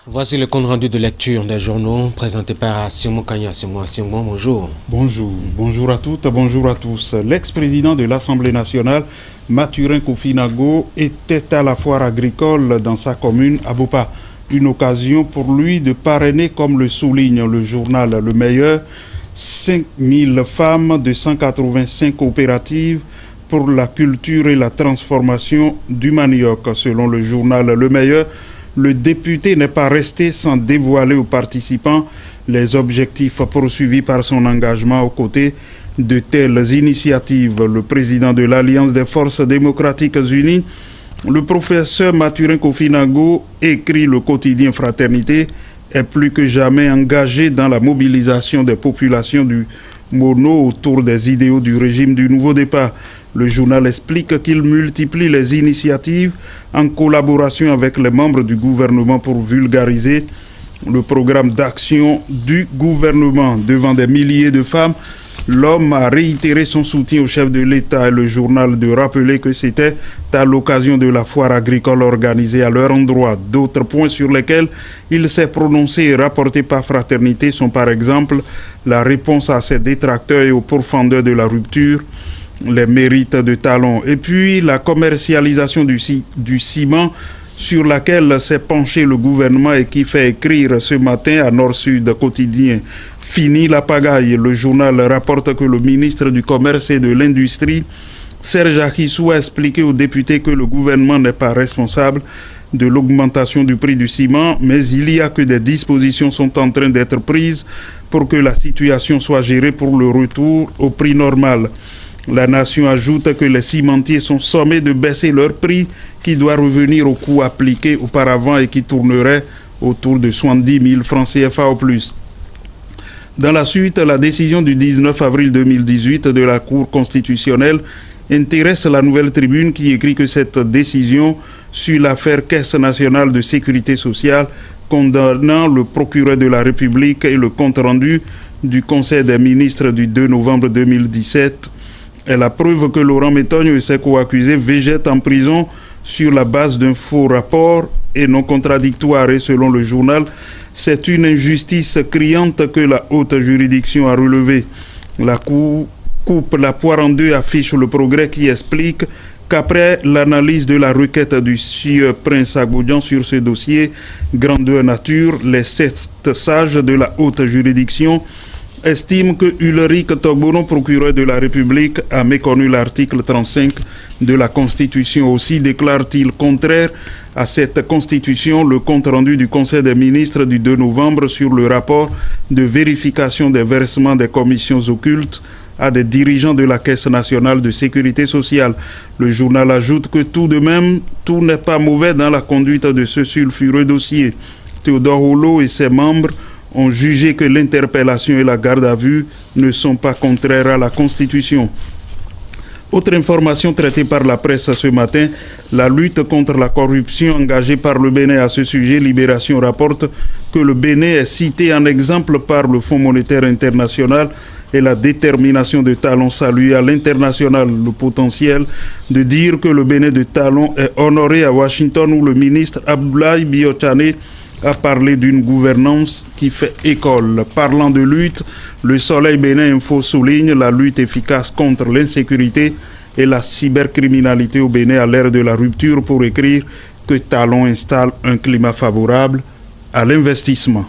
Voici le compte rendu de lecture des journaux présenté par Simon Kanya. Simon, bonjour. Bonjour à toutes, bonjour à tous. L'ex-président de l'Assemblée nationale, Mathurin Kofi-Nago, était à la foire agricole dans sa commune à Bopa. Une occasion pour lui de parrainer, comme le souligne le journal Le Meilleur, 5000 femmes de 185 coopératives pour la culture et la transformation du manioc. Selon le journal Le Meilleur, le député n'est pas resté sans dévoiler aux participants les objectifs poursuivis par son engagement aux côtés de telles initiatives. Le président de l'Alliance des forces démocratiques unies, le professeur Mathurin Kofi-Nago, écrit le quotidien Fraternité, est plus que jamais engagé dans la mobilisation des populations du Mono autour des idéaux du régime du nouveau départ. Le journal explique qu'il multiplie les initiatives en collaboration avec les membres du gouvernement pour vulgariser le programme d'action du gouvernement. Devant des milliers de femmes, l'homme a réitéré son soutien au chef de l'État et le journal de rappeler que c'était à l'occasion de la foire agricole organisée à leur endroit. D'autres points sur lesquels il s'est prononcé et rapporté par Fraternité sont par exemple la réponse à ses détracteurs et aux pourfendeurs de la rupture, les mérites de Talon, et puis la commercialisation du ciment sur laquelle s'est penché le gouvernement et qui fait écrire ce matin à Nord-Sud quotidien. Fini la pagaille. Le journal rapporte que le ministre du Commerce et de l'Industrie, Serge Akissou, a expliqué aux députés que le gouvernement n'est pas responsable de l'augmentation du prix du ciment, mais il y a que des dispositions sont en train d'être prises pour que la situation soit gérée pour le retour au prix normal. La Nation ajoute que les cimentiers sont sommés de baisser leur prix qui doit revenir au coût appliqué auparavant et qui tournerait autour de 70 000 francs CFA au plus. Dans la suite, la décision du 19 avril 2018 de la Cour constitutionnelle intéresse la Nouvelle Tribune qui écrit que cette décision sur l'affaire Caisse nationale de sécurité sociale condamnant le procureur de la République et le compte-rendu du Conseil des ministres du 2 novembre 2017 est la preuve que Laurent Métogne et ses co-accusés végètent en prison sur la base d'un faux rapport et non contradictoire. Et selon le journal, c'est une injustice criante que la haute juridiction a relevée. La Cour coupe la poire en deux, affiche le Progrès qui explique qu'après l'analyse de la requête du sieur Prince Agoudian sur ce dossier, grandeur nature, les 7 sages de la haute juridiction estime que Ulrich Togbono, procureur de la République, a méconnu l'article 35 de la Constitution. Aussi déclare-t-il contraire à cette Constitution le compte-rendu du Conseil des ministres du 2 novembre sur le rapport de vérification des versements des commissions occultes à des dirigeants de la Caisse nationale de sécurité sociale. Le journal ajoute que tout de même, tout n'est pas mauvais dans la conduite de ce sulfureux dossier. Théodore Hulot et ses membres ont jugé que l'interpellation et la garde à vue ne sont pas contraires à la Constitution. Autre information traitée par la presse ce matin, la lutte contre la corruption engagée par le Bénin. À ce sujet, Libération rapporte que le Bénin est cité en exemple par le Fonds monétaire international et la détermination de Talon saluée à l'international. Le potentiel de dire que le Bénin de Talon est honoré à Washington où le ministre Abdoulaye Biochane a parlé d'une gouvernance qui fait école. Parlant de lutte, le Soleil Bénin Info souligne la lutte efficace contre l'insécurité et la cybercriminalité au Bénin à l'ère de la rupture pour écrire que Talon installe un climat favorable à l'investissement.